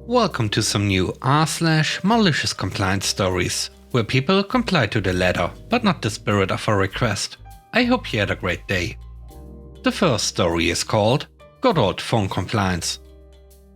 Welcome to some new r/malicious compliance stories, where people comply to the letter, but not the spirit of a request. I hope you had a great day. The first story is called Good Old Phone Compliance.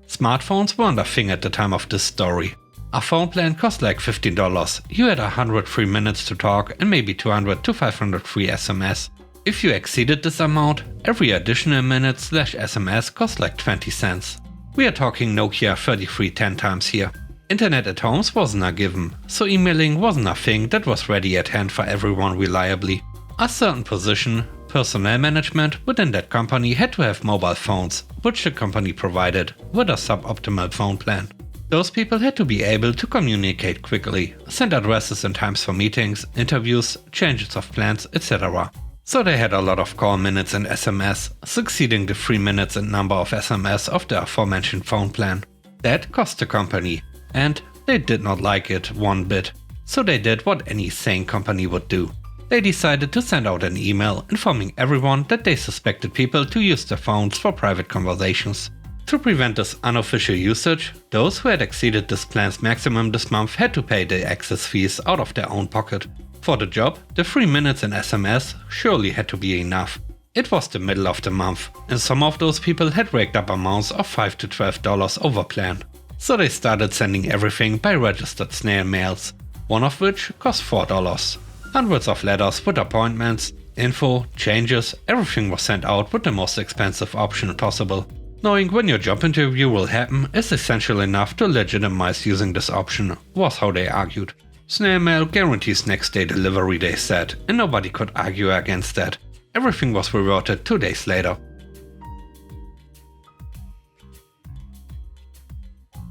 Smartphones weren't a thing at the time of this story. A phone plan cost like $15. You had 100 free minutes to talk and maybe 200 to 500 free SMS. If you exceeded this amount, every additional minute/SMS cost like 20 cents. We are talking Nokia 3310 times here. Internet at homes wasn't a given, so emailing wasn't a thing that was ready at hand for everyone reliably. A certain position, personnel management within that company had to have mobile phones, which the company provided, with a suboptimal phone plan. Those people had to be able to communicate quickly, send addresses and times for meetings, interviews, changes of plans, etc. So they had a lot of call minutes and SMS, succeeding the 3 minutes and number of SMS of the aforementioned phone plan. That cost the company, and they did not like it one bit. So they did what any sane company would do. They decided to send out an email informing everyone that they suspected people to use their phones for private conversations. To prevent this unofficial usage, those who had exceeded this plan's maximum this month had to pay the access fees out of their own pocket. For the job, the 3 minutes in SMS surely had to be enough. It was the middle of the month, and some of those people had raked up amounts of $5 to $12 over plan. So they started sending everything by registered snail mails, one of which cost $4. Hundreds of letters with appointments, info, changes, everything was sent out with the most expensive option possible. Knowing when your job interview will happen is essential enough to legitimize using this option, was how they argued. Snail mail guarantees next day delivery, they said, and nobody could argue against that. Everything was reverted 2 days later.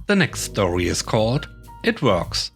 The next story is called It Works.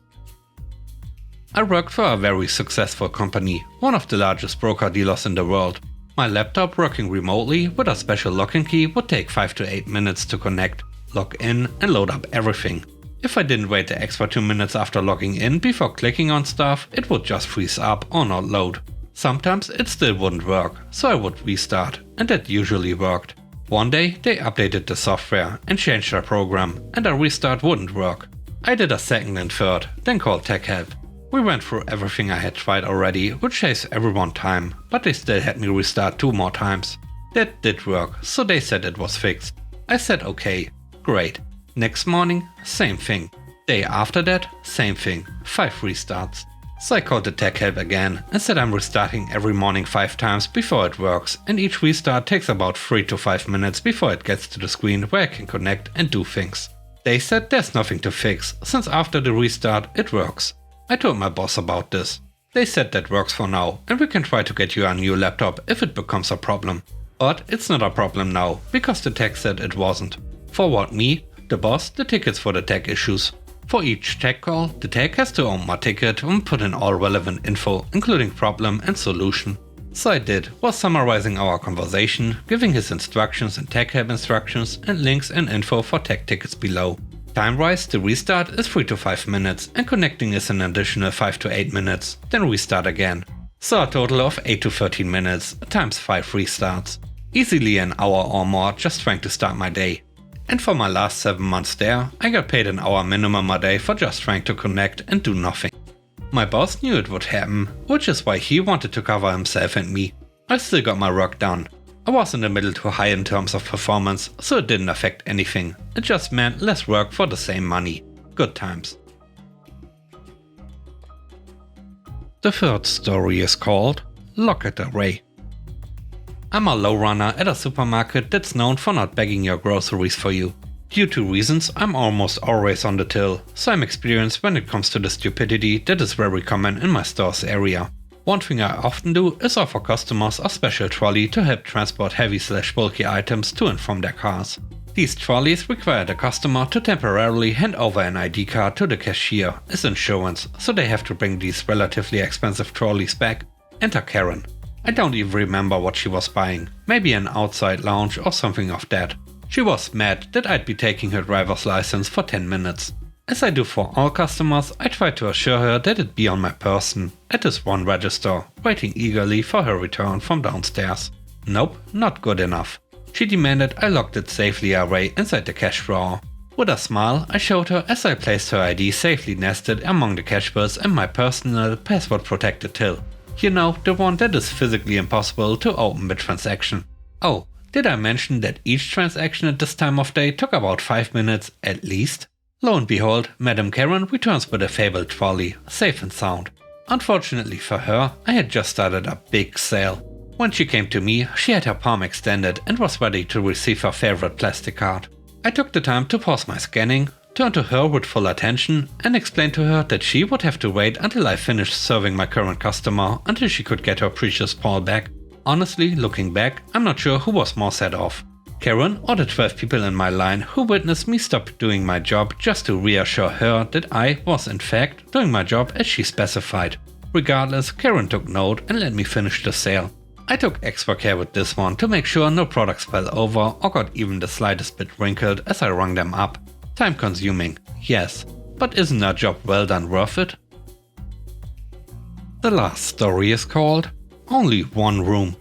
I worked for a very successful company, one of the largest broker-dealers in the world. My laptop working remotely with a special login key would take 5 to 8 minutes to connect, log in and load up everything. If I didn't wait the extra 2 minutes after logging in before clicking on stuff, it would just freeze up or not load. Sometimes it still wouldn't work, so I would restart, and that usually worked. One day they updated the software and changed their program, and a restart wouldn't work. I did a second and third, then called tech help. We went through everything I had tried already, which saves everyone time, but they still had me restart 2 more times. That did work, so they said it was fixed. I said okay, great. Next morning, same thing. Day after that, same thing, 5 restarts. So I called the tech help again and said I'm restarting every morning 5 times before it works, and each restart takes about 3 to 5 minutes before it gets to the screen where I can connect and do things. They said there's nothing to fix, since after the restart it works. I told my boss about this. They said that works for now, and we can try to get you a new laptop if it becomes a problem. But it's not a problem now, because the tech said it wasn't. Forward me, the boss, the tickets for the tech issues. For each tech call, the tech has to own my ticket and put in all relevant info, including problem and solution. So I did, was summarizing our conversation, giving his instructions and tech help instructions, and links and info for tech tickets below. Time-wise, the restart is 3 to 5 minutes, and connecting is an additional 5 to 8 minutes, then restart again. So a total of 8 to 13 minutes, times 5 restarts. Easily an hour or more just trying to start my day. And for my last 7 months there, I got paid an hour minimum a day for just trying to connect and do nothing. My boss knew it would happen, which is why he wanted to cover himself and me. I still got my work done. I was in the middle to high in terms of performance, so it didn't affect anything. It just meant less work for the same money. Good times. The third story is called Locket Array. I'm a low runner at a supermarket that's known for not bagging your groceries for you. Due to reasons, I'm almost always on the till, so I'm experienced when it comes to the stupidity that is very common in my store's area. One thing I often do is offer customers a special trolley to help transport heavy/bulky items to and from their cars. These trolleys require the customer to temporarily hand over an ID card to the cashier as insurance, so they have to bring these relatively expensive trolleys back. Enter Karen. I don't even remember what she was buying, maybe an outside lounge or something of that. She was mad that I'd be taking her driver's license for 10 minutes. As I do for all customers, I try to assure her that it'd be on my person, at this one register, waiting eagerly for her return from downstairs. Nope, not good enough. She demanded I locked it safely away inside the cash drawer. With a smile, I showed her as I placed her ID safely nested among the cash bills and my personal password-protected till. You know, the one that is physically impossible to open mid-transaction. Oh, did I mention that each transaction at this time of day took about 5 minutes at least? Lo and behold, Madame Karen returns with a fabled trolley, safe and sound. Unfortunately for her, I had just started a big sale. When she came to me, she had her palm extended and was ready to receive her favorite plastic card. I took the time to pause my scanning, turn to her with full attention, and explain to her that she would have to wait until I finished serving my current customer until she could get her precious Paul back. Honestly, looking back, I'm not sure who was more set off. Karen or the 12 people in my line who witnessed me stop doing my job just to reassure her that I was in fact doing my job as she specified. Regardless, Karen took note and let me finish the sale. I took extra care with this one to make sure no products fell over or got even the slightest bit wrinkled as I rung them up. Time consuming, yes, but isn't our job well done worth it? The last story is called Only One Room.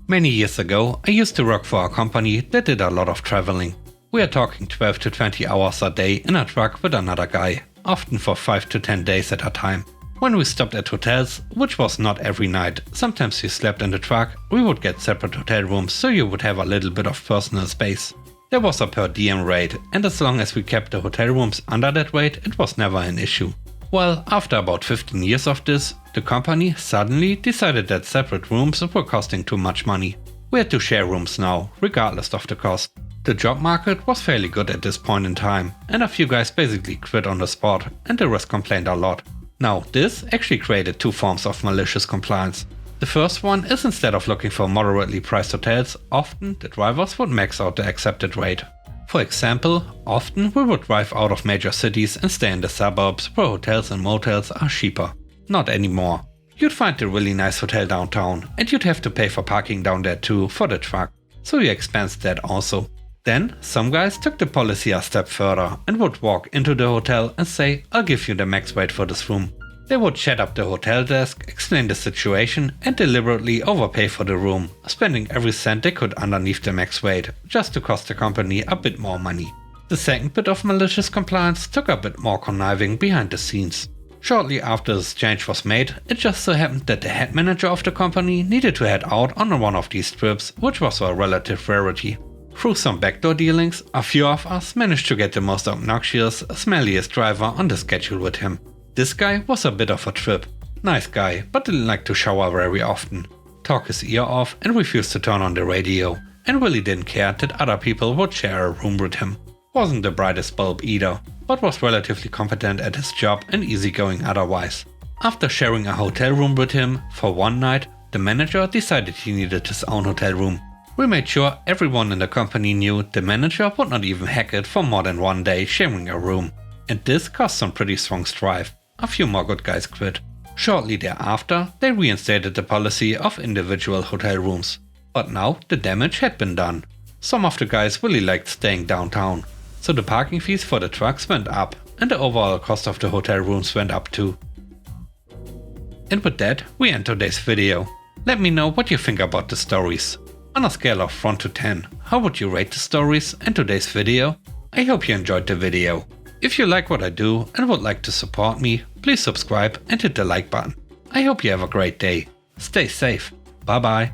Many years ago, I used to work for a company that did a lot of traveling. We are talking 12 to 20 hours a day in a truck with another guy, often for 5 to 10 days at a time. When we stopped at hotels, which was not every night, sometimes we slept in the truck, we would get separate hotel rooms so you would have a little bit of personal space. There was a per diem rate, and as long as we kept the hotel rooms under that rate, it was never an issue. Well, after about 15 years of this, the company suddenly decided that separate rooms were costing too much money. We had to share rooms now, regardless of the cost. The job market was fairly good at this point in time, and a few guys basically quit on the spot, and the rest complained a lot. Now, this actually created two forms of malicious compliance. The first one is instead of looking for moderately priced hotels, often the drivers would max out the accepted rate. For example, often we would drive out of major cities and stay in the suburbs where hotels and motels are cheaper. Not anymore. You'd find a really nice hotel downtown, and you'd have to pay for parking down there too for the truck, so you expense that also. Then, some guys took the policy a step further and would walk into the hotel and say, "I'll give you the max rate for this room." They would chat up the hotel desk, explain the situation, and deliberately overpay for the room, spending every cent they could underneath the max rate, just to cost the company a bit more money. The second bit of malicious compliance took a bit more conniving behind the scenes. Shortly after this change was made, it just so happened that the head manager of the company needed to head out on one of these trips, which was a relative rarity. Through some backdoor dealings, a few of us managed to get the most obnoxious, smelliest driver on the schedule with him. This guy was a bit of a trip. Nice guy, but didn't like to shower very often. Talk his ear off and refused to turn on the radio, and really didn't care that other people would share a room with him. Wasn't the brightest bulb either, but was relatively competent at his job and easygoing otherwise. After sharing a hotel room with him for one night, the manager decided he needed his own hotel room. We made sure everyone in the company knew the manager would not even hack it for more than one day sharing a room. And this caused some pretty strong strife. A few more good guys quit. Shortly thereafter, they reinstated the policy of individual hotel rooms. But now the damage had been done. Some of the guys really liked staying downtown, so the parking fees for the trucks went up and the overall cost of the hotel rooms went up too. And with that, we end today's video. Let me know what you think about the stories. On a scale of 1 to 10, how would you rate the stories and today's video? I hope you enjoyed the video. If you like what I do and would like to support me, please subscribe and hit the like button. I hope you have a great day. Stay safe. Bye bye.